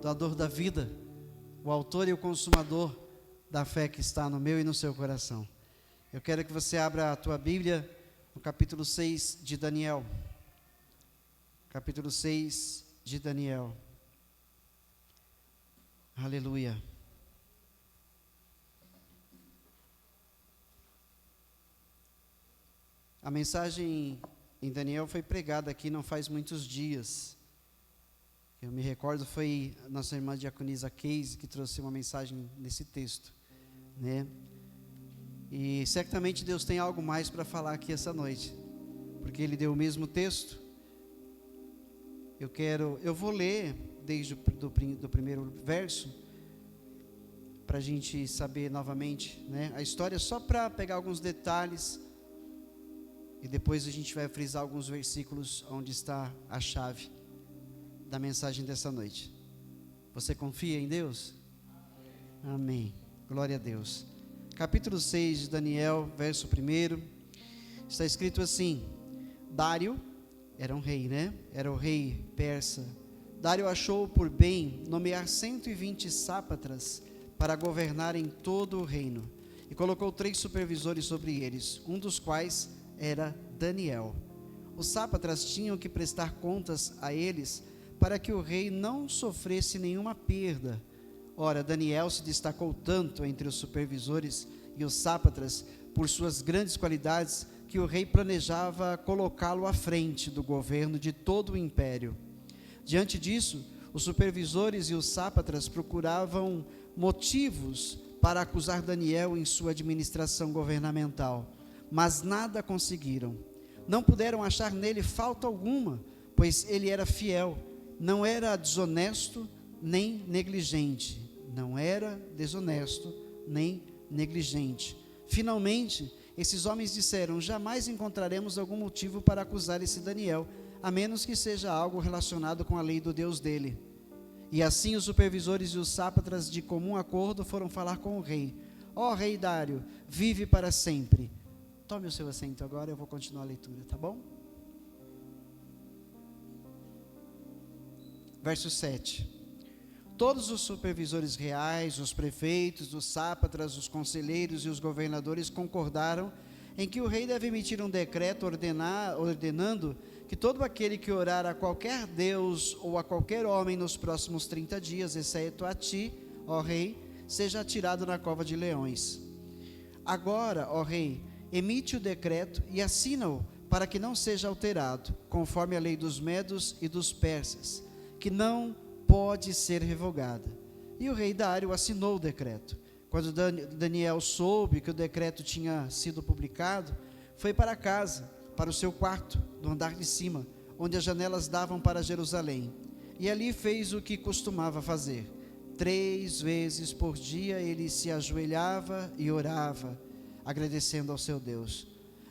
doador da vida, o autor e o consumador da fé que está no meu e no seu coração. Eu quero que você abra a tua Bíblia no capítulo 6 de Daniel. Capítulo 6 de Daniel. Aleluia. A mensagem em Daniel foi pregada aqui não faz muitos dias. Eu me recordo, foi nossa irmã diaconisa Keise que trouxe uma mensagem nesse texto, né? E certamente Deus tem algo mais para falar aqui essa noite, porque Ele deu o mesmo texto. Eu vou ler desde do primeiro verso, para a gente saber novamente, né, a história, só para pegar alguns detalhes, e depois a gente vai frisar alguns versículos onde está a chave da mensagem dessa noite. Você confia em Deus? Amém. Glória a Deus. Capítulo 6 de Daniel, verso 1, está escrito assim: Dário, era um rei, né? Era o rei persa. Dário achou por bem nomear 120 sápatras para governarem todo o reino, e colocou 3 supervisores sobre eles, um dos quais era Daniel. Os sápatras tinham que prestar contas a eles, para que o rei não sofresse nenhuma perda. Ora, Daniel se destacou tanto entre os supervisores e os sápatras por suas grandes qualidades, que o rei planejava colocá-lo à frente do governo de todo o império. Diante disso, os supervisores e os sápatras procuravam motivos para acusar Daniel em sua administração governamental, mas nada conseguiram. Não puderam achar nele falta alguma, pois ele era fiel, não era desonesto nem negligente. Não era desonesto nem negligente. Finalmente, esses homens disseram: jamais encontraremos algum motivo para acusar esse Daniel, a menos que seja algo relacionado com a lei do Deus dele. E assim os supervisores e os sápatras de comum acordo foram falar com o rei. Ó rei Dário, vive para sempre. Tome o seu assento agora, eu vou continuar a leitura, tá bom? Verso 7. Todos os supervisores reais, os prefeitos, os sápatras, os conselheiros e os governadores concordaram em que o rei deve emitir um decreto ordenando que todo aquele que orar a qualquer Deus ou a qualquer homem nos próximos 30 dias, exceto a ti, ó rei, seja atirado na cova de leões. Agora, ó rei, emite o decreto e assina-o para que não seja alterado, conforme a lei dos medos e dos persas, que não pode ser revogada. E o rei Dário assinou o decreto. Quando Daniel soube que o decreto tinha sido publicado, foi para casa, para o seu quarto, do andar de cima, onde as janelas davam para Jerusalém. E ali fez o que costumava fazer. 3 vezes por dia ele se ajoelhava e orava, agradecendo ao seu Deus.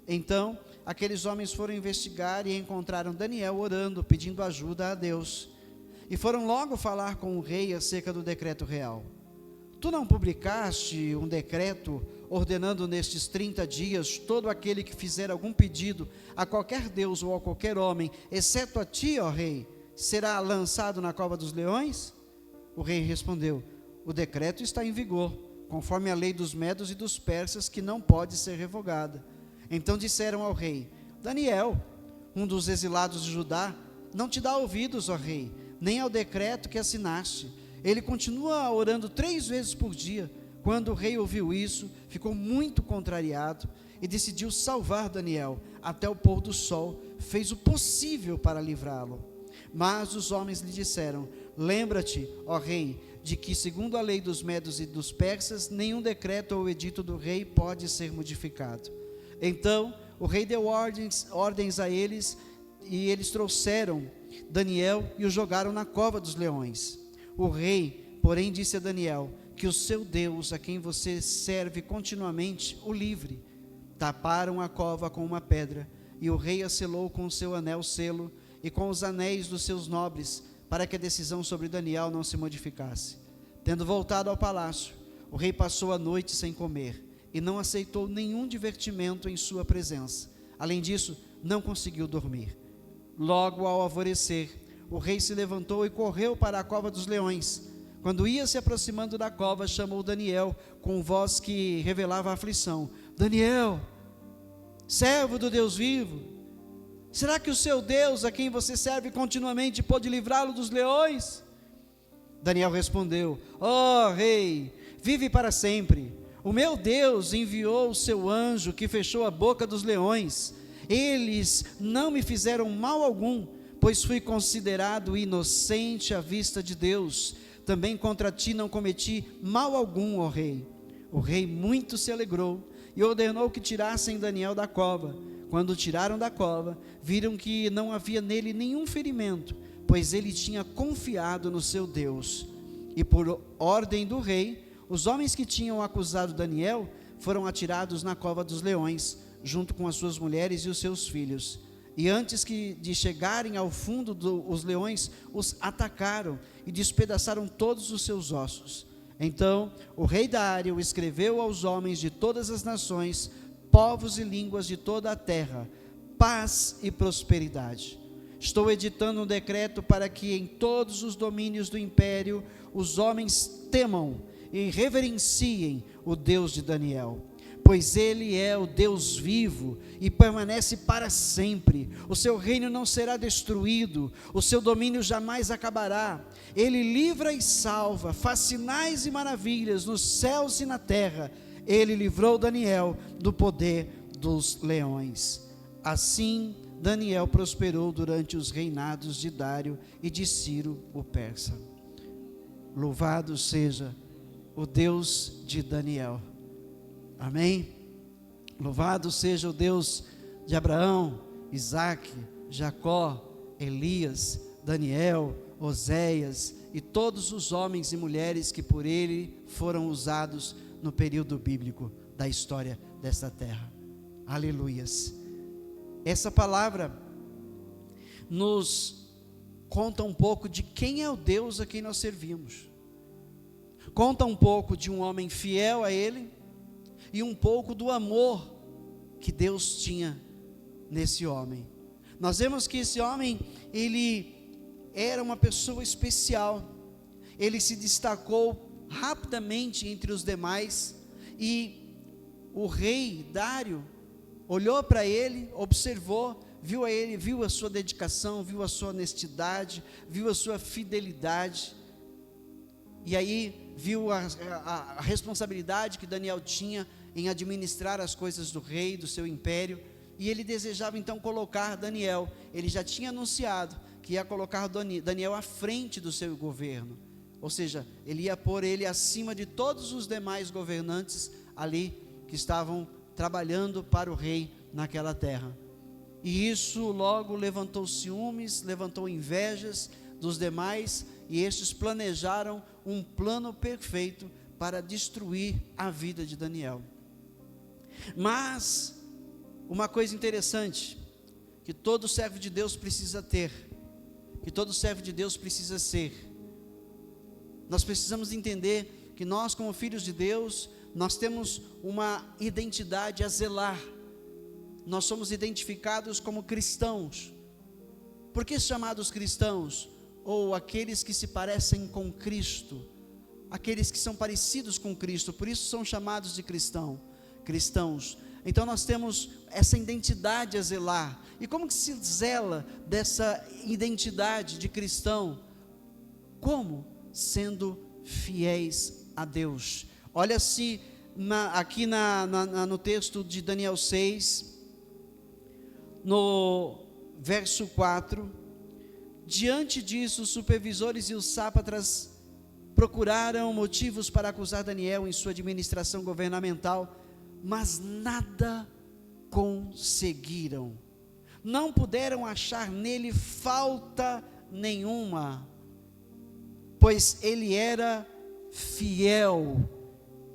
Então, aqueles homens foram investigar e encontraram Daniel orando, pedindo ajuda a Deus. E foram logo falar com o rei acerca do decreto real. Tu não publicaste um decreto ordenando nestes 30 dias todo aquele que fizer algum pedido a qualquer Deus ou a qualquer homem, exceto a ti, ó rei, será lançado na cova dos leões? O rei respondeu: o decreto está em vigor, conforme a lei dos medos e dos persas, que não pode ser revogada. Então disseram ao rei: Daniel, um dos exilados de Judá, não te dá ouvidos, ó rei, nem ao decreto que assinaste. Ele continua orando 3 vezes por dia. Quando o rei ouviu isso, ficou muito contrariado e decidiu salvar Daniel até o pôr do sol. Fez o possível para livrá-lo. Mas os homens lhe disseram: lembra-te, ó rei, de que segundo a lei dos medos e dos persas, nenhum decreto ou edito do rei pode ser modificado. Então o rei deu ordens a eles, e eles trouxeram Daniel e o jogaram na cova dos leões. O rei, porém, disse a Daniel: que o seu Deus, a quem você serve continuamente, o livre. Taparam a cova com uma pedra, e o rei a selou com o seu anel selo e com os anéis dos seus nobres, para que a decisão sobre Daniel não se modificasse. Tendo voltado ao palácio, o rei passou a noite sem comer, e não aceitou nenhum divertimento em sua presença. Além disso, não conseguiu dormir. Logo ao alvorecer, o rei se levantou e correu para a cova dos leões. Quando ia se aproximando da cova, chamou Daniel com voz que revelava aflição: Daniel, servo do Deus vivo, será que o seu Deus, a quem você serve continuamente, pode livrá-lo dos leões? Daniel respondeu: ó rei, vive para sempre. O meu Deus enviou o seu anjo que fechou a boca dos leões. Eles não me fizeram mal algum, pois fui considerado inocente à vista de Deus. Também contra ti não cometi mal algum, ó rei. O rei muito se alegrou e ordenou que tirassem Daniel da cova. Quando o tiraram da cova, viram que não havia nele nenhum ferimento, pois ele tinha confiado no seu Deus. E por ordem do rei, os homens que tinham acusado Daniel foram atirados na cova dos leões, junto com as suas mulheres e os seus filhos. E antes de chegarem ao fundo, os leões os atacaram e despedaçaram todos os seus ossos. Então o rei Dário escreveu aos homens de todas as nações, povos e línguas de toda a terra: paz e prosperidade. Estou editando um decreto para que em todos os domínios do império os homens temam e reverenciem o Deus de Daniel, pois ele é o Deus vivo e permanece para sempre. O seu reino não será destruído, o seu domínio jamais acabará. Ele livra e salva, faz sinais e maravilhas nos céus e na terra. Ele livrou Daniel do poder dos leões. Assim Daniel prosperou durante os reinados de Dário e de Ciro o persa. Louvado seja o Deus de Daniel. Amém? Louvado seja o Deus de Abraão, Isaque, Jacó, Elias, Daniel, Oséias e todos os homens e mulheres que por ele foram usados no período bíblico da história desta terra. Aleluias. Essa palavra nos conta um pouco de quem é o Deus a quem nós servimos. Conta um pouco de um homem fiel a ele e um pouco do amor que Deus tinha nesse homem. Nós vemos que esse homem, ele era uma pessoa especial. Ele se destacou rapidamente entre os demais e o rei Dário olhou para ele, observou, viu a ele, viu a sua dedicação, viu a sua honestidade, viu a sua fidelidade, e aí viu a responsabilidade que Daniel tinha em administrar as coisas do rei, do seu império, e ele desejava então colocar Daniel. Ele já tinha anunciado que ia colocar Daniel à frente do seu governo, ou seja, ele ia pôr ele acima de todos os demais governantes ali que estavam trabalhando para o rei naquela terra. E isso logo levantou ciúmes, levantou invejas dos demais, e estes planejaram um plano perfeito para destruir a vida de Daniel. Mas uma coisa interessante que todo servo de Deus precisa ter, que todo servo de Deus precisa ser, nós precisamos entender que nós, como filhos de Deus, nós temos uma identidade a zelar. Nós somos identificados como cristãos. Por que chamados cristãos? Ou aqueles que se parecem com Cristo, aqueles que são parecidos com Cristo, por isso são chamados de cristãos. Então nós temos essa identidade a zelar. E como que se zela dessa identidade de cristão? Como? Sendo fiéis a Deus. Olha-se aqui no texto de Daniel 6, no verso 4, diante disso, os supervisores e os sátrapas procuraram motivos para acusar Daniel em sua administração governamental, mas nada conseguiram. Não puderam achar nele falta nenhuma, pois ele era fiel,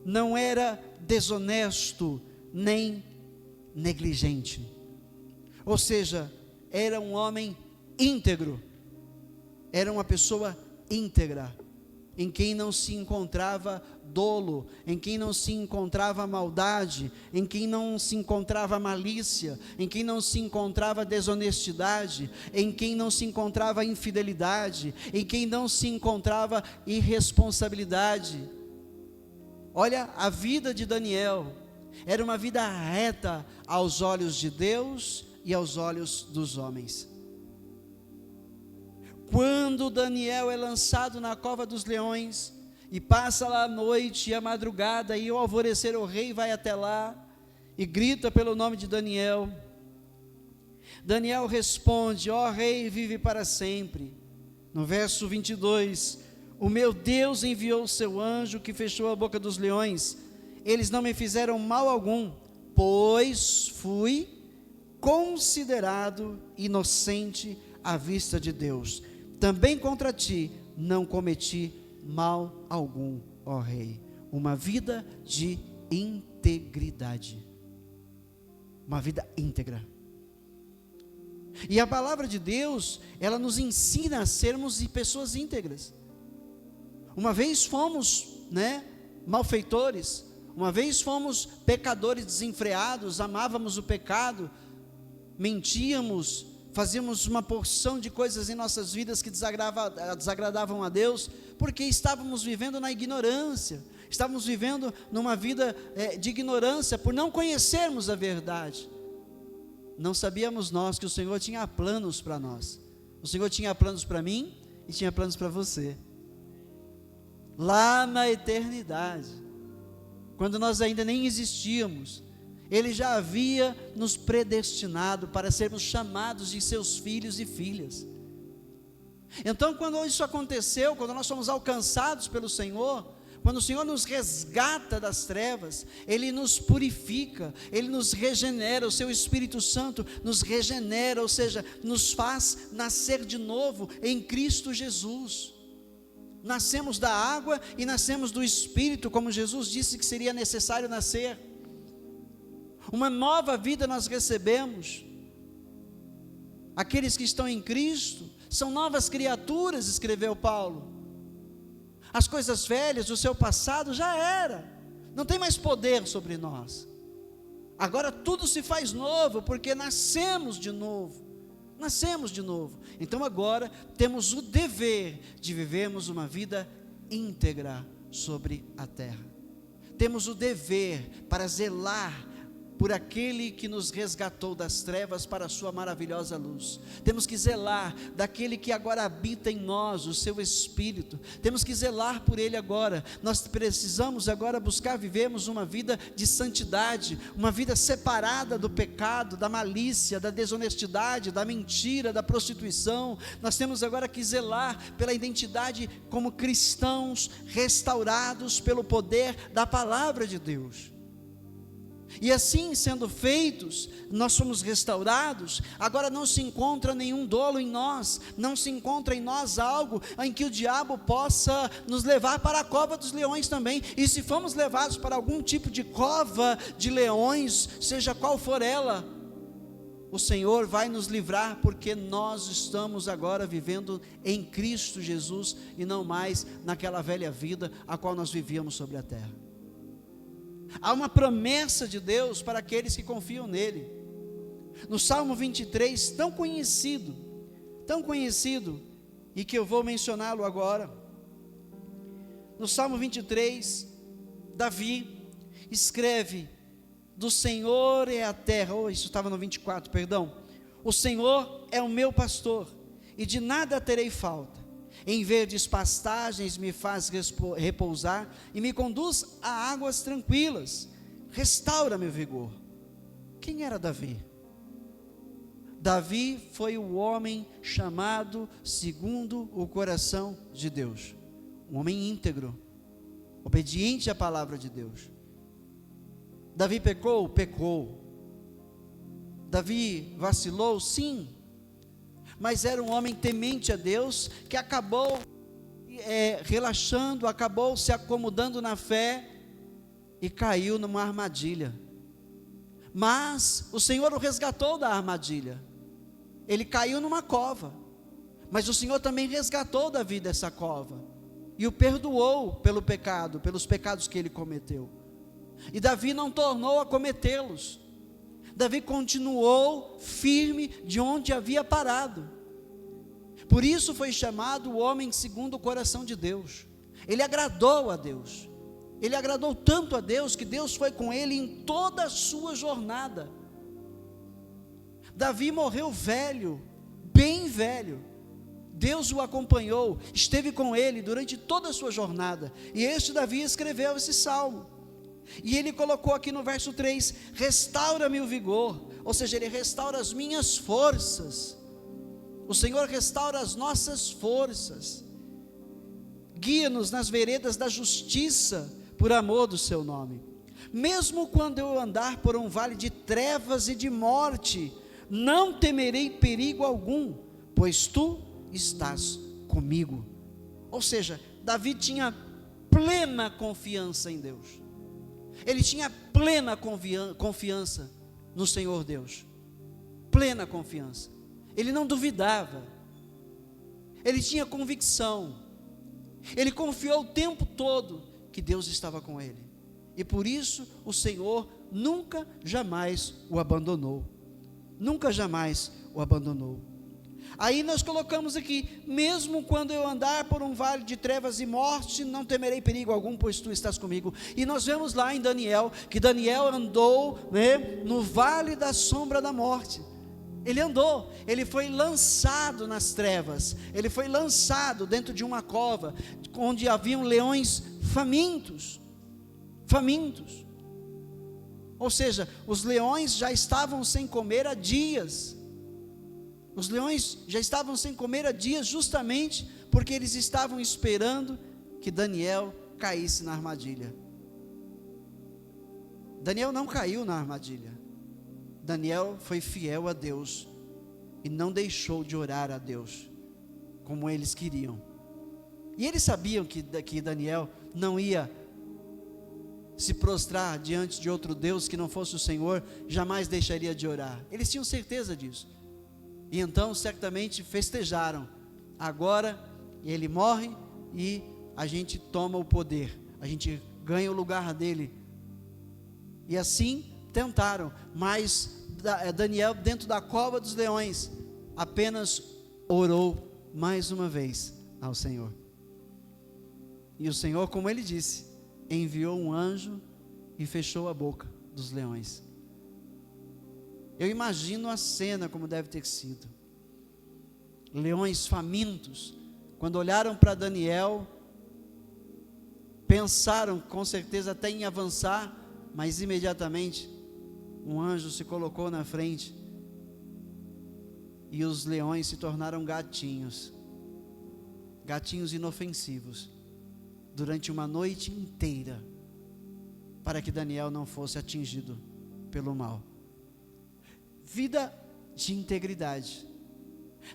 não era desonesto, nem negligente. Ou seja, era um homem íntegro, era uma pessoa íntegra. em quem não se encontrava dolo, em quem não se encontrava maldade, em quem não se encontrava malícia, em quem não se encontrava desonestidade, em quem não se encontrava infidelidade, em quem não se encontrava irresponsabilidade. Olha, a vida de Daniel era uma vida reta aos olhos de Deus e aos olhos dos homens. Quando Daniel é lançado na cova dos leões, e passa lá a noite e a madrugada, e ao alvorecer o rei vai até lá, e grita pelo nome de Daniel. Daniel responde: ó rei, vive para sempre. No verso 22, o meu Deus enviou o seu anjo que fechou a boca dos leões, eles não me fizeram mal algum, pois fui considerado inocente à vista de Deus. Também contra ti não cometi mal algum, ó rei. Uma vida de integridade, uma vida íntegra. E a palavra de Deus, ela nos ensina a sermos pessoas íntegras. Uma vez fomos, malfeitores, uma vez fomos pecadores desenfreados, amávamos o pecado, mentíamos, fazíamos uma porção de coisas em nossas vidas que desagradavam a Deus, porque estávamos vivendo na ignorância, estávamos vivendo numa vida de ignorância, por não conhecermos a verdade. Não sabíamos nós que o Senhor tinha planos para nós. O Senhor tinha planos para mim e tinha planos para você. Lá na eternidade, quando nós ainda nem existíamos, Ele já havia nos predestinado para sermos chamados de seus filhos e filhas. Então, quando isso aconteceu, quando nós fomos alcançados pelo Senhor, quando o Senhor nos resgata das trevas, Ele nos purifica, Ele nos regenera, o Seu Espírito Santo nos regenera, ou seja, nos faz nascer de novo em Cristo Jesus. Nascemos da água e nascemos do Espírito, como Jesus disse que seria necessário nascer. Uma nova vida nós recebemos. Aqueles que estão em Cristo são novas criaturas, escreveu Paulo. As coisas velhas, o seu passado já era, não tem mais poder sobre nós. Agora tudo se faz novo, porque nascemos de novo. Nascemos de novo. Então agora temos o dever de vivermos uma vida íntegra sobre a terra. Temos o dever para zelar por aquele que nos resgatou das trevas para a sua maravilhosa luz. Temos que zelar daquele que agora habita em nós, o seu Espírito. Temos que zelar por ele agora. Nós precisamos agora buscar vivermos uma vida de santidade, uma vida separada do pecado, da malícia, da desonestidade, da mentira, da prostituição. Nós temos agora que zelar pela identidade como cristãos restaurados pelo poder da palavra de Deus. E assim sendo feitos, nós somos restaurados. Agora não se encontra nenhum dolo em nós, não se encontra em nós algo em que o diabo possa nos levar para a cova dos leões também. E se formos levados para algum tipo de cova de leões, seja qual for ela, o Senhor vai nos livrar, porque nós estamos agora vivendo em Cristo Jesus e não mais naquela velha vida a qual nós vivíamos sobre a terra. Há uma promessa de Deus para aqueles que confiam nele. No Salmo 23, tão conhecido, e que eu vou mencioná-lo agora. No Salmo 23, Davi escreve: do Senhor é a terra, isso estava no 24, perdão. O Senhor é o meu pastor, e de nada terei falta. Em verdes pastagens me faz repousar, e me conduz a águas tranquilas, restaura meu vigor. Quem era Davi? Davi foi o homem chamado segundo o coração de Deus, um homem íntegro, obediente à palavra de Deus. Davi pecou? Pecou. Davi vacilou? Sim. Mas era um homem temente a Deus, que acabou relaxando, acabou se acomodando na fé e caiu numa armadilha. Mas o Senhor o resgatou da armadilha. Ele caiu numa cova, mas o Senhor também resgatou Davi dessa cova. e o perdoou pelo pecado, pelos pecados que ele cometeu. E Davi não tornou a cometê-los. Davi continuou firme de onde havia parado. Por isso foi chamado o homem segundo o coração de Deus. Ele agradou a Deus. Ele agradou tanto a Deus que Deus foi com ele em toda a sua jornada. Davi morreu velho, bem velho. Deus o acompanhou, esteve com ele durante toda a sua jornada. E este Davi escreveu esse salmo. E ele colocou aqui no verso 3: restaura-me o vigor. Ou seja, ele restaura as minhas forças. O Senhor restaura as nossas forças. Guia-nos nas veredas da justiça, por amor do seu nome. Mesmo quando eu andar por um vale de trevas e de morte, não temerei perigo algum, pois tu estás comigo. Ou seja, Davi tinha plena confiança em Deus. Ele tinha plena confiança no Senhor Deus. Plena confiança. Ele não duvidava. Ele tinha convicção. Ele confiou o tempo todo que Deus estava com ele. E por isso o Senhor nunca jamais o abandonou. Nunca jamais o abandonou. Aí nós colocamos aqui: mesmo quando eu andar por um vale de trevas e morte, não temerei perigo algum, pois tu estás comigo. E nós vemos lá em Daniel, que Daniel andou, no vale da sombra da morte. Ele andou, ele foi lançado nas trevas, ele foi lançado dentro de uma cova, onde haviam leões famintos. Ou seja, os leões já estavam sem comer há dias. Os leões já estavam sem comer há dias, justamente porque eles estavam esperando que Daniel caísse na armadilha. Daniel não caiu na armadilha. Daniel foi fiel a Deus e não deixou de orar a Deus como eles queriam. E eles sabiam que Daniel não ia se prostrar diante de outro Deus que não fosse o Senhor, jamais deixaria de orar. Eles tinham certeza disso. E então certamente festejaram: agora ele morre e a gente toma o poder, a gente ganha o lugar dele. E assim tentaram, mas Daniel, dentro da cova dos leões, apenas orou mais uma vez ao Senhor. E o Senhor, como ele disse, enviou um anjo e fechou a boca dos leões. Eu imagino a cena como deve ter sido. Leões famintos, quando olharam para Daniel, pensaram com certeza até em avançar, mas imediatamente um anjo se colocou na frente e os leões se tornaram gatinhos inofensivos, durante uma noite inteira, para que Daniel não fosse atingido pelo mal. Vida de integridade.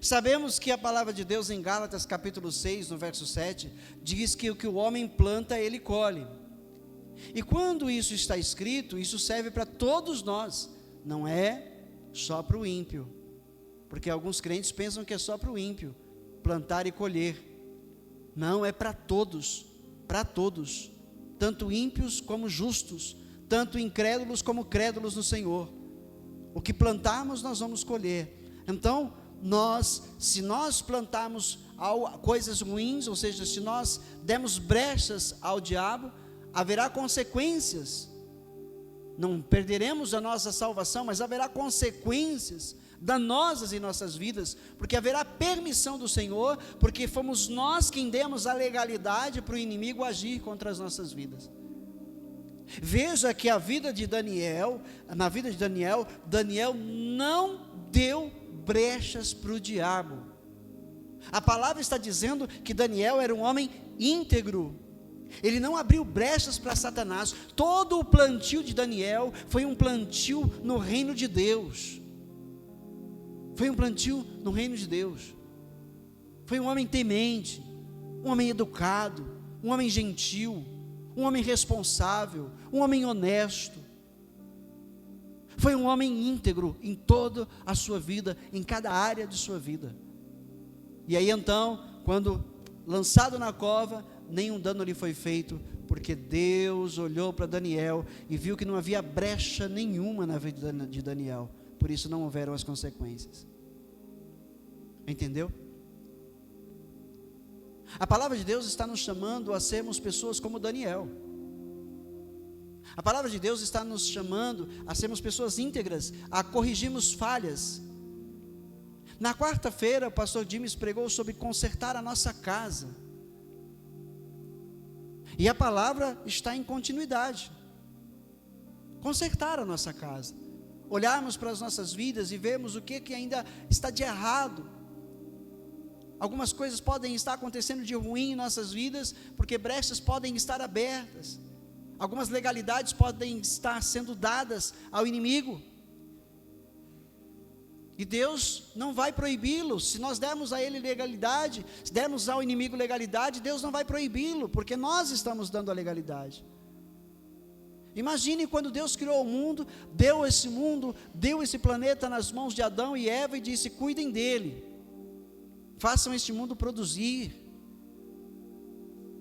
Sabemos que a palavra de Deus em Gálatas capítulo 6, no verso 7, diz que o que o homem planta, ele colhe. E quando isso está escrito, isso serve para todos nós, não é só para o ímpio, porque alguns crentes pensam que é só para o ímpio plantar e colher. Não, é para todos, tanto ímpios como justos, tanto incrédulos como crédulos no Senhor. O que plantarmos nós vamos colher. Então se nós plantarmos coisas ruins, ou seja, se nós dermos brechas ao diabo, haverá consequências. Não perderemos a nossa salvação, mas haverá consequências danosas em nossas vidas, porque haverá permissão do Senhor, porque fomos nós quem demos a legalidade para o inimigo agir contra as nossas vidas. Veja que na vida de Daniel, Daniel não deu brechas para o diabo. A palavra está dizendo que Daniel era um homem íntegro. Ele não abriu brechas para Satanás. Todo o plantio de Daniel foi um plantio no reino de Deus. Foi um homem temente, um homem educado, um homem gentil, um homem responsável, um homem honesto. Foi um homem íntegro em toda a sua vida, em cada área de sua vida. E aí então, quando lançado na cova, nenhum dano lhe foi feito, porque Deus olhou para Daniel e viu que não havia brecha nenhuma na vida de Daniel, por isso não houveram as consequências. Entendeu? A palavra de Deus está nos chamando a sermos pessoas como Daniel. A palavra de Deus está nos chamando a sermos pessoas íntegras, a corrigirmos falhas. Na quarta-feira, o pastor James pregou sobre consertar a nossa casa. E a palavra está em continuidade. Consertar a nossa casa. Olharmos para as nossas vidas e vermos o que ainda está de errado. Algumas coisas podem estar acontecendo de ruim em nossas vidas, porque brechas podem estar abertas. Algumas legalidades podem estar sendo dadas ao inimigo. E Deus não vai proibi-lo. Se nós dermos a ele legalidade, se dermos ao inimigo legalidade, Deus não vai proibi-lo, porque nós estamos dando a legalidade. Imagine quando Deus criou o mundo, deu esse planeta nas mãos de Adão e Eva e disse: cuidem dele. Façam este mundo produzir,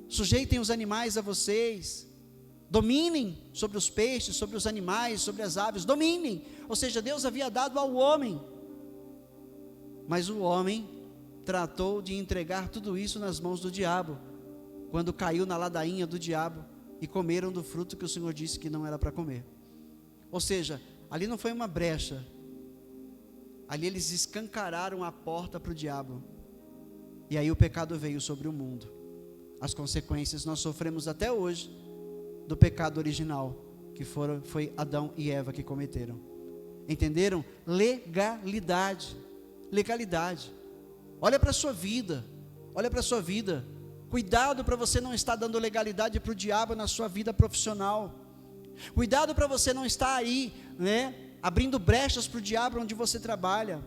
sujeitem os animais a vocês, dominem sobre os peixes, sobre os animais, sobre as aves, dominem. Ou seja, Deus havia dado ao homem, mas o homem tratou de entregar tudo isso nas mãos do diabo, quando caiu na ladainha do diabo e comeram do fruto que o Senhor disse que não era para comer. Ou seja, ali não foi uma brecha, ali eles escancararam a porta para o diabo. E aí o pecado veio sobre o mundo. As consequências nós sofremos até hoje do pecado original, que foi Adão e Eva que cometeram. Entenderam? Legalidade. Olha para a sua vida. Cuidado para você não estar dando legalidade para o diabo na sua vida profissional. Cuidado para você não estar aí, abrindo brechas para o diabo onde você trabalha,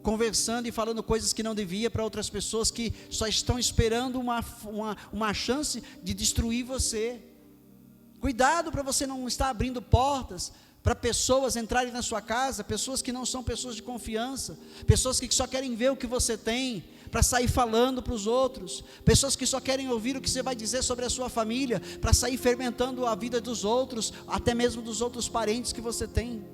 conversando e falando coisas que não devia para outras pessoas que só estão esperando uma chance de destruir você. Cuidado para você não estar abrindo portas para pessoas entrarem na sua casa, pessoas que não são pessoas de confiança, pessoas que só querem ver o que você tem, para sair falando para os outros, pessoas que só querem ouvir o que você vai dizer sobre a sua família, para sair fermentando a vida dos outros, até mesmo dos outros parentes que você tem.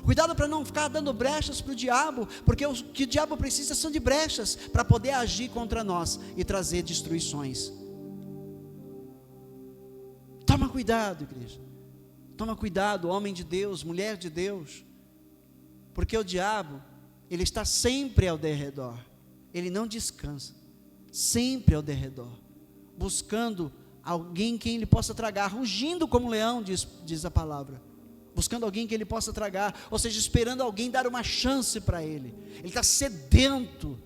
Cuidado para não ficar dando brechas para o diabo, porque o que o diabo precisa são de brechas, para poder agir contra nós e trazer destruições. Toma cuidado, igreja. Toma cuidado, homem de Deus, mulher de Deus, porque o diabo, ele está sempre ao derredor, ele não descansa, sempre ao derredor, buscando alguém quem ele possa tragar, rugindo como leão, diz a palavra, buscando alguém que ele possa tragar, ou seja, esperando alguém dar uma chance para ele. Ele está sedento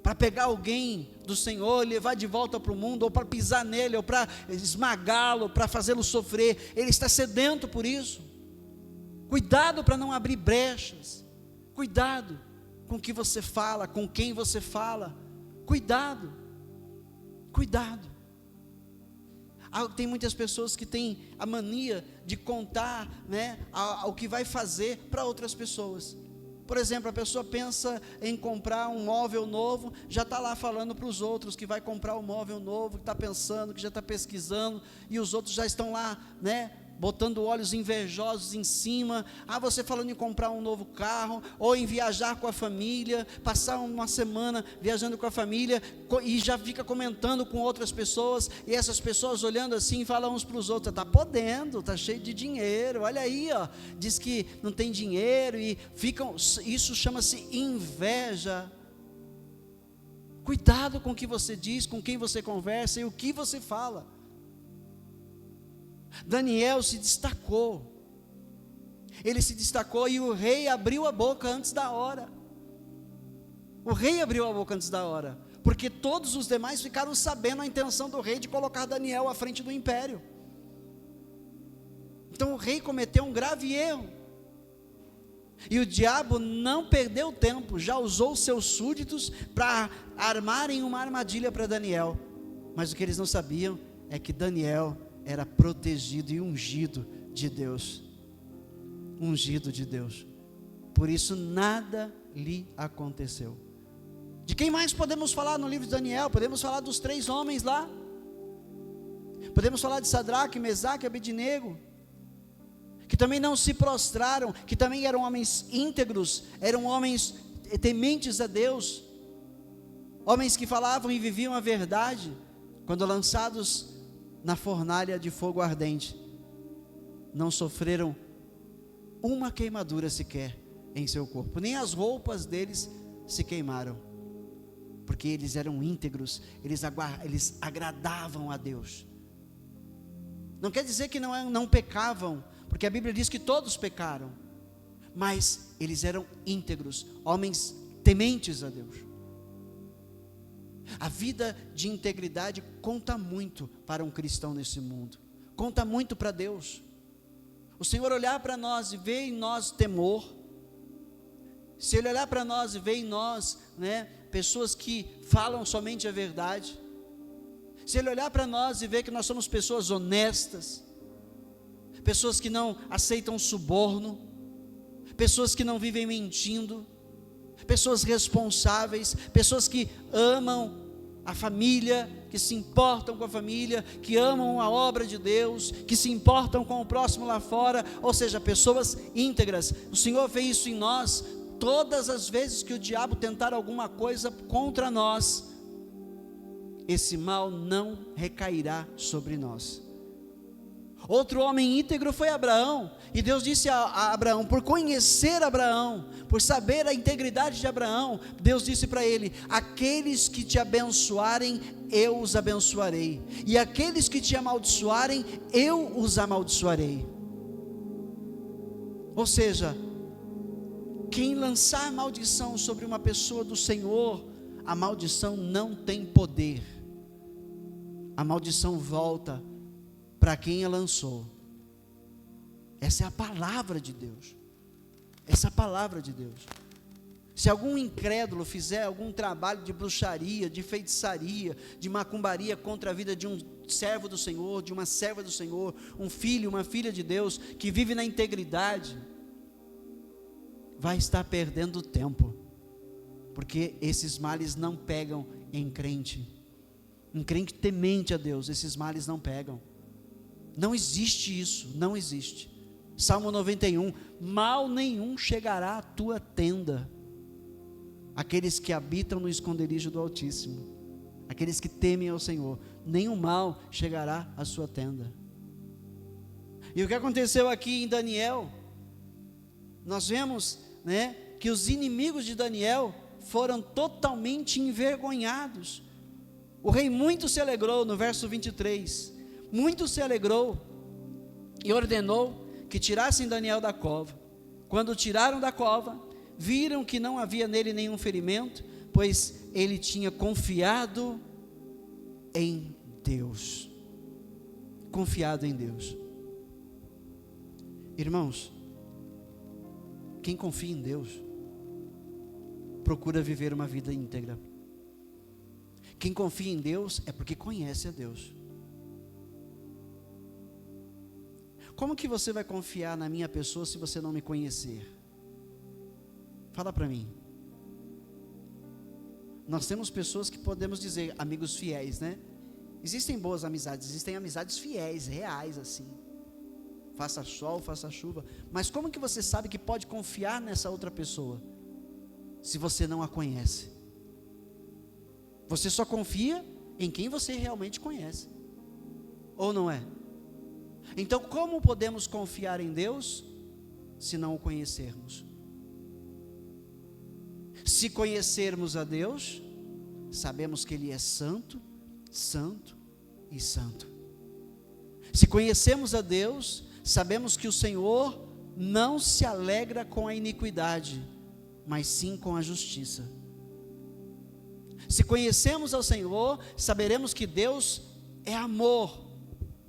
para pegar alguém do Senhor e levar de volta para o mundo, ou para pisar nele, ou para esmagá-lo, para fazê-lo sofrer. Ele está sedento por isso. Cuidado para não abrir brechas. Cuidado com o que você fala, com quem você fala. Cuidado. Tem muitas pessoas que têm a mania de contar, o que vai fazer para outras pessoas. Por exemplo, a pessoa pensa em comprar um móvel novo, já está lá falando para os outros que vai comprar um móvel novo, que está pensando, que já está pesquisando, e os outros já estão lá, botando olhos invejosos em cima. Você falando em comprar um novo carro, ou em viajar com a família, passar uma semana viajando com a família, e já fica comentando com outras pessoas, e essas pessoas olhando assim, falam uns para os outros: está podendo, está cheio de dinheiro, olha aí, diz que não tem dinheiro, e isso chama-se inveja. Cuidado com o que você diz, com quem você conversa e o que você fala. Daniel se destacou, ele se destacou, e o rei abriu a boca antes da hora. Porque todos os demais ficaram sabendo a intenção do rei de colocar Daniel à frente do império. Então o rei cometeu um grave erro, e o diabo não perdeu tempo, já usou seus súditos para armarem uma armadilha para Daniel. Mas o que eles não sabiam é que Daniel era protegido e ungido de Deus. Por isso nada lhe aconteceu. De quem mais podemos falar no livro de Daniel? Podemos falar dos 3 homens lá. Podemos falar de Sadraque, Mesaque e Abednego, que também não se prostraram, que também eram homens íntegros, eram homens tementes a Deus, homens que falavam e viviam a verdade. Quando lançados na fornalha de fogo ardente, não sofreram uma queimadura sequer em seu corpo, nem as roupas deles se queimaram, porque eles eram íntegros, eles agradavam a Deus. Não quer dizer que não pecavam, porque a Bíblia diz que todos pecaram, mas eles eram íntegros, homens tementes a Deus. A vida de integridade conta muito para um cristão nesse mundo, conta muito para Deus. O Senhor olhar para nós e ver em nós temor, se Ele olhar para nós e ver em nós, pessoas que falam somente a verdade, se Ele olhar para nós e ver que nós somos pessoas honestas, pessoas que não aceitam suborno, pessoas que não vivem mentindo, pessoas responsáveis, pessoas que amam a família, que se importam com a família, que amam a obra de Deus, que se importam com o próximo lá fora, ou seja, pessoas íntegras. O Senhor fez isso em nós. Todas as vezes que o diabo tentar alguma coisa contra nós, esse mal não recairá sobre nós. Outro homem íntegro foi Abraão, e Deus disse a Abraão, por conhecer Abraão, por saber a integridade de Abraão, Deus disse para ele: aqueles que te abençoarem, eu os abençoarei, e aqueles que te amaldiçoarem, eu os amaldiçoarei. Ou seja, quem lançar maldição sobre uma pessoa do Senhor, a maldição não tem poder, a maldição volta para quem a lançou. Essa é a palavra de Deus, essa é a palavra de Deus. Se algum incrédulo fizer algum trabalho de bruxaria, de feitiçaria, de macumbaria contra a vida de um servo do Senhor, de uma serva do Senhor, um filho, uma filha de Deus, que vive na integridade, vai estar perdendo tempo, porque esses males não pegam em crente temente a Deus, esses males não pegam. Não existe isso, não existe. Salmo 91, mal nenhum chegará à tua tenda, aqueles que habitam no esconderijo do Altíssimo, aqueles que temem ao Senhor, nenhum mal chegará à sua tenda. E o que aconteceu aqui em Daniel, nós vemos, que os inimigos de Daniel foram totalmente envergonhados. O rei muito se alegrou, no verso 23, muito se alegrou e ordenou que tirassem Daniel da cova. Quando o tiraram da cova, viram que não havia nele nenhum ferimento, pois ele tinha confiado em Deus. Confiado em Deus. Irmãos, quem confia em Deus, procura viver uma vida íntegra. Quem confia em Deus é porque conhece a Deus. Como que você vai confiar na minha pessoa se você não me conhecer? Fala para mim. Nós temos pessoas que podemos dizer amigos fiéis, Existem boas amizades, existem amizades fiéis, reais assim. Faça sol, faça chuva. Mas como que você sabe que pode confiar nessa outra pessoa, se você não a conhece? Você só confia em quem você realmente conhece, ou não é? Então, como podemos confiar em Deus se não o conhecermos? Se conhecermos a Deus, sabemos que Ele é santo, santo e santo. Se conhecemos a Deus, sabemos que o Senhor não se alegra com a iniquidade, mas sim com a justiça. Se conhecemos ao Senhor, saberemos que Deus é amor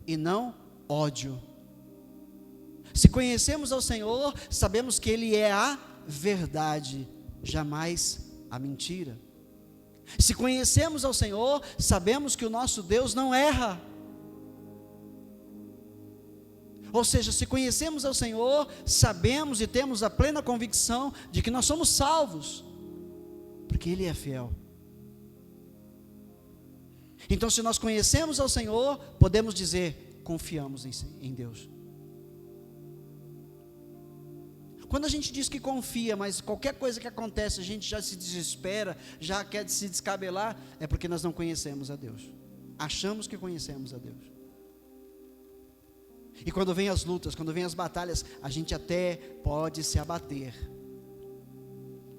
e não ódio. Se conhecemos ao Senhor, sabemos que Ele é a verdade, jamais a mentira. Se conhecemos ao Senhor, sabemos que o nosso Deus não erra. Ou seja, se conhecemos ao Senhor, sabemos e temos a plena convicção de que nós somos salvos, porque Ele é fiel. Então, se nós conhecemos ao Senhor, podemos dizer: confiamos em Deus. Quando a gente diz que confia, mas qualquer coisa que acontece, a gente já se desespera, já quer se descabelar, é porque nós não conhecemos a Deus. Achamos que conhecemos a Deus. E quando vem as lutas, quando vem as batalhas, a gente até pode se abater.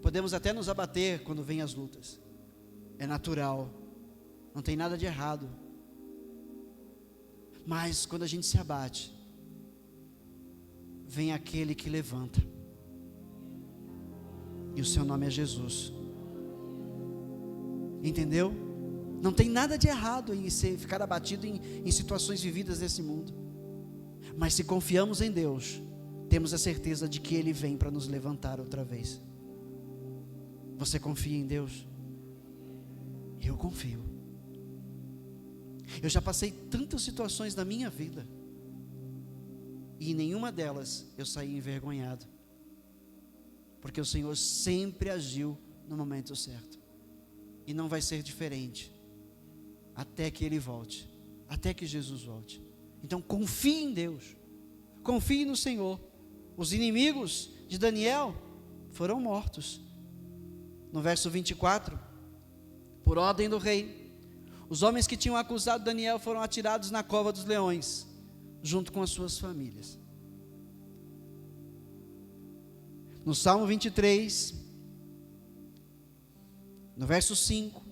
Podemos até nos abater quando vem as lutas. É natural. Não tem nada de errado. Mas quando a gente se abate, vem aquele que levanta. E o seu nome é Jesus. Entendeu? Não tem nada de errado em ficar abatido em situações vividas nesse mundo. Mas se confiamos em Deus, temos a certeza de que Ele vem para nos levantar outra vez. Você confia em Deus? Eu confio. Eu já passei tantas situações na minha vida, e em nenhuma delas eu saí envergonhado, porque o Senhor sempre agiu no momento certo, e não vai ser diferente, até que Ele volte, até que Jesus volte. Então confie em Deus, confie no Senhor. Os inimigos de Daniel foram mortos. No verso 24, por ordem do rei, os homens que tinham acusado Daniel foram atirados na cova dos leões, junto com as suas famílias. No Salmo 23, no verso 5,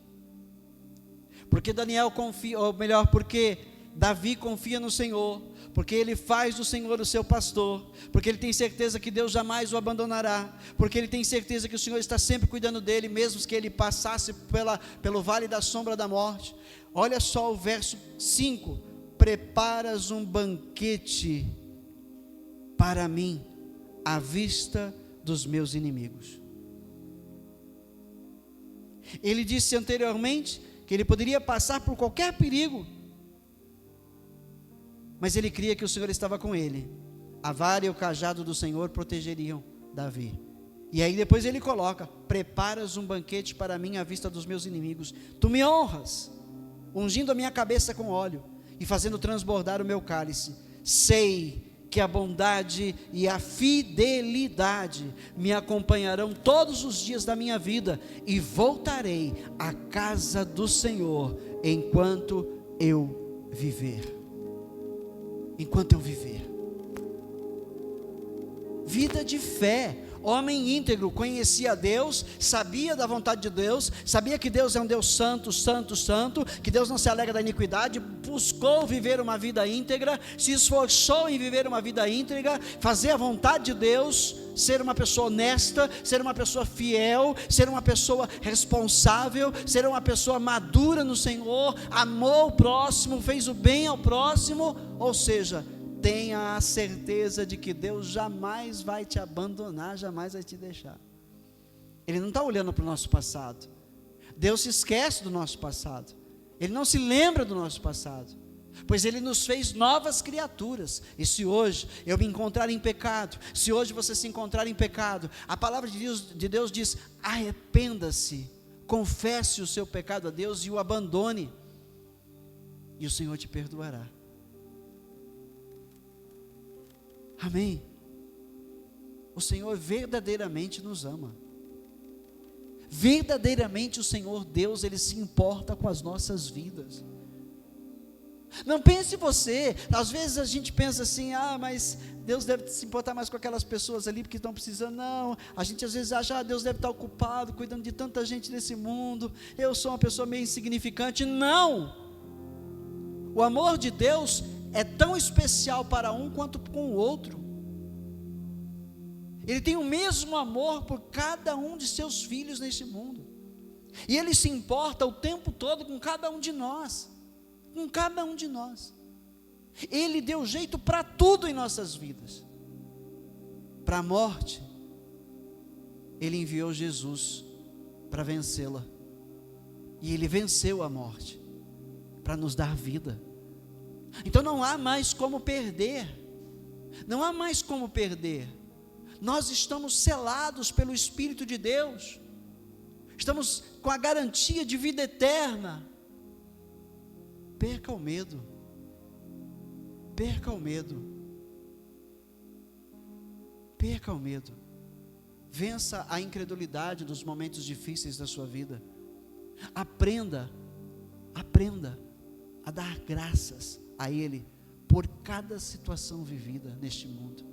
porque Daniel confia, ou melhor, porque Davi confia no Senhor, porque ele faz do Senhor o seu pastor, porque ele tem certeza que Deus jamais o abandonará, porque ele tem certeza que o Senhor está sempre cuidando dele, mesmo que ele passasse pelo vale da sombra da morte. Olha só o verso 5: preparas um banquete para mim, à vista dos meus inimigos. Ele disse anteriormente que ele poderia passar por qualquer perigo, mas ele cria que o Senhor estava com ele. A vara e o cajado do Senhor protegeriam Davi. E aí depois ele coloca: preparas um banquete para mim à vista dos meus inimigos. Tu me honras, ungindo a minha cabeça com óleo e fazendo transbordar o meu cálice. Sei que a bondade e a fidelidade me acompanharão todos os dias da minha vida, e voltarei à casa do Senhor enquanto eu viver. Enquanto eu viver. Vida de fé. Homem íntegro, conhecia Deus, sabia da vontade de Deus, sabia que Deus é um Deus santo, santo, santo, que Deus não se alegra da iniquidade, buscou viver uma vida íntegra, se esforçou em viver uma vida íntegra, fazer a vontade de Deus, ser uma pessoa honesta, ser uma pessoa fiel, ser uma pessoa responsável, ser uma pessoa madura no Senhor, amou o próximo, fez o bem ao próximo. Ou seja, tenha a certeza de que Deus jamais vai te abandonar, jamais vai te deixar. Ele não está olhando para o nosso passado. Deus se esquece do nosso passado. Ele não se lembra do nosso passado, pois Ele nos fez novas criaturas. E se hoje eu me encontrar em pecado, se hoje você se encontrar em pecado, a palavra de Deus diz: arrependa-se, confesse o seu pecado a Deus e o abandone, e o Senhor te perdoará. Amém? O Senhor verdadeiramente nos ama. Verdadeiramente o Senhor Deus, Ele se importa com as nossas vidas. Não pense você, às vezes a gente pensa assim: mas Deus deve se importar mais com aquelas pessoas ali porque estão precisando. Não, a gente às vezes acha: Deus deve estar ocupado, cuidando de tanta gente nesse mundo, eu sou uma pessoa meio insignificante. Não, o amor de Deus é tão especial para um quanto com o outro. Ele tem o mesmo amor por cada um de seus filhos nesse mundo, e Ele se importa o tempo todo com cada um de nós, com cada um de nós. Ele deu jeito para tudo em nossas vidas. Para a morte, Ele enviou Jesus para vencê-la, e Ele venceu a morte para nos dar vida. Então não há mais como perder, não há mais como perder. Nós estamos selados pelo Espírito de Deus, estamos com a garantia de vida eterna. perca o medo. Perca o medo. Perca o medo. Vença a incredulidade dos momentos difíceis da sua vida. Aprenda a dar graças a Ele por cada situação vivida neste mundo,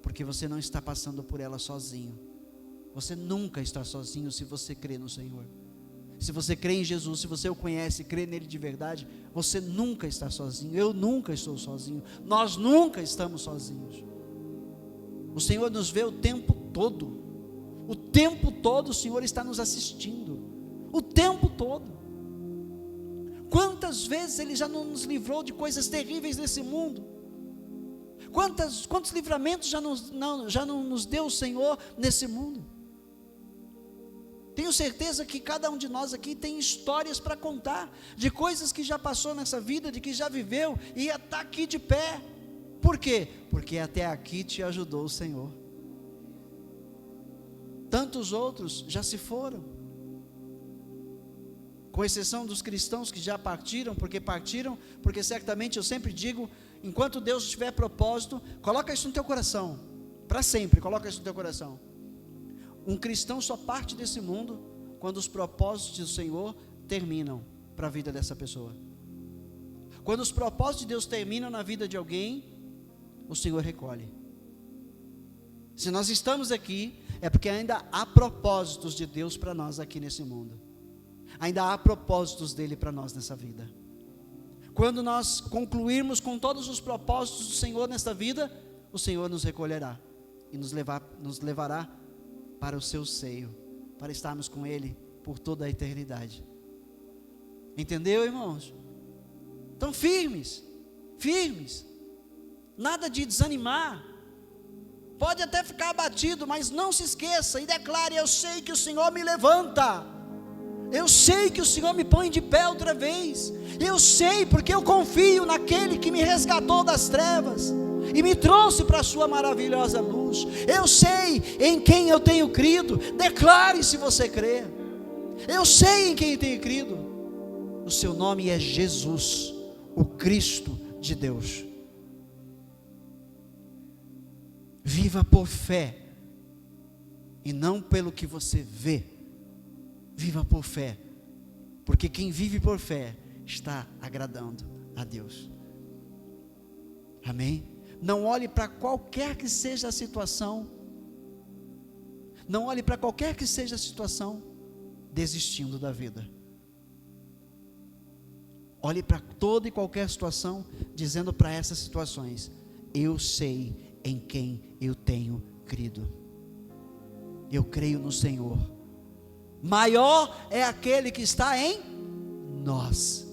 porque você não está passando por ela sozinho. Você nunca está sozinho se você crê no Senhor. Se você crê em Jesus, se você o conhece, crê nele de verdade, você nunca está sozinho. Eu nunca estou sozinho. Nós nunca estamos sozinhos. O Senhor nos vê o tempo todo. O tempo todo o Senhor está nos assistindo. O tempo todo. Quantas vezes Ele já não nos livrou de coisas terríveis nesse mundo? Quantos livramentos já não nos deu o Senhor nesse mundo? Tenho certeza que cada um de nós aqui tem histórias para contar, de coisas que já passou nessa vida, de que já viveu, e está aqui de pé. Por quê? Porque até aqui te ajudou o Senhor. Tantos outros já se foram, com exceção dos cristãos que já partiram, porque certamente eu sempre digo, enquanto Deus tiver propósito, coloca isso no teu coração, para sempre, coloca isso no teu coração. Um cristão só parte desse mundo quando os propósitos do Senhor terminam para a vida dessa pessoa. Quando os propósitos de Deus terminam na vida de alguém, o Senhor recolhe. Se nós estamos aqui, é porque ainda há propósitos de Deus para nós aqui nesse mundo. Ainda há propósitos dele para nós nessa vida. Quando nós concluirmos com todos os propósitos do Senhor nesta vida, o Senhor nos recolherá e nos levará para o seu seio, para estarmos com Ele por toda a eternidade. Entendeu, irmãos? Então firmes, nada de desanimar. Pode até ficar abatido, mas não se esqueça e declare: eu sei que o Senhor me levanta, eu sei que o Senhor me põe de pé outra vez, eu sei porque eu confio naquele que me resgatou das trevas e me trouxe para a sua maravilhosa luz. Eu sei em quem eu tenho crido. Declare se você crê. Eu sei em quem eu tenho crido. O seu nome é Jesus, o Cristo de Deus. Viva por fé e não pelo que você vê. Viva por fé, porque quem vive por fé está agradando a Deus. Amém? Não olhe para qualquer que seja a situação. Não olhe para qualquer que seja a situação desistindo da vida. Olhe para toda e qualquer situação, dizendo para essas situações: eu sei em quem eu tenho crido. Eu creio no Senhor. Maior é aquele que está em nós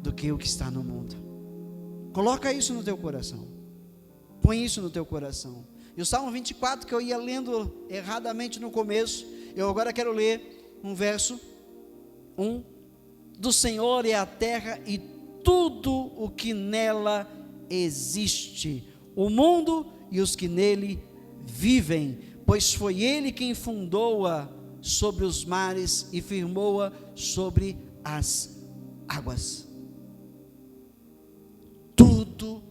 do que o que está no mundo. Coloca isso no teu coração. Põe isso no teu coração. E o Salmo 24, que eu ia lendo erradamente no começo, eu agora quero ler um verso 1. Do Senhor é a terra e tudo o que nela existe, o mundo e os que nele vivem, pois foi Ele quem fundou-a sobre os mares e firmou-a sobre as águas. Tudo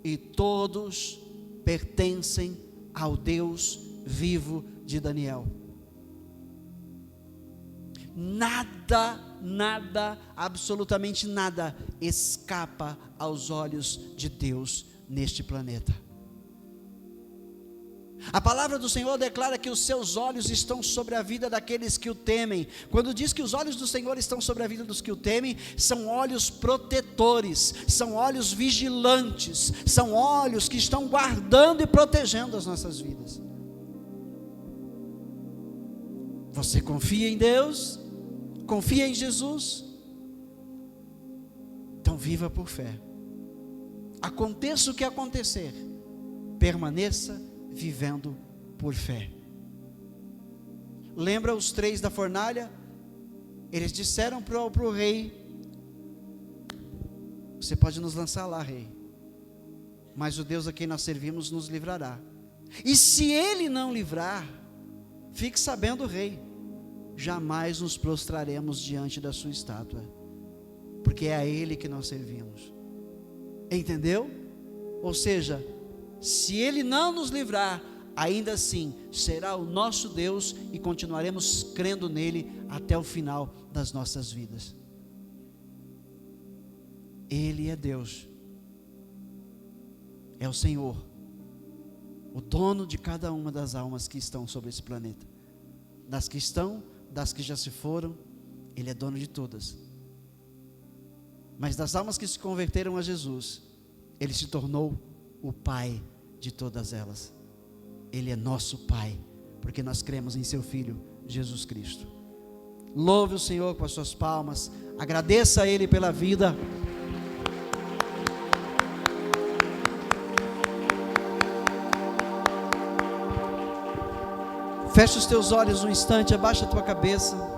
e todos pertencem ao Deus vivo de Daniel. Nada, absolutamente nada escapa aos olhos de Deus neste planeta. A palavra do Senhor declara que os seus olhos estão sobre a vida daqueles que o temem. Quando diz que os olhos do Senhor estão sobre a vida dos que o temem, são olhos protetores, são olhos vigilantes, são olhos que estão guardando e protegendo as nossas vidas. Você confia em Deus? Confia em Jesus? Então viva por fé. Aconteça o que acontecer, permaneça vivendo por fé. Lembra os 3 da fornalha? Eles disseram para o rei: você pode nos lançar lá, rei, mas o Deus a quem nós servimos nos livrará. E se Ele não livrar, fique sabendo, rei, jamais nos prostraremos diante da sua estátua. porque é a Ele que nós servimos. Entendeu? Ou seja, se Ele não nos livrar, ainda assim será o nosso Deus e continuaremos crendo nele até o final das nossas vidas. Ele é Deus, é o Senhor, o dono de cada uma das almas que estão sobre esse planeta, das que estão, das que já se foram. Ele é dono de todas, mas das almas que se converteram a Jesus, Ele se tornou o Pai de todas elas. Ele é nosso Pai, porque nós cremos em seu Filho, Jesus Cristo. Louve o Senhor com as suas palmas, agradeça a Ele pela vida. Fecha os teus olhos um instante, abaixa a tua cabeça.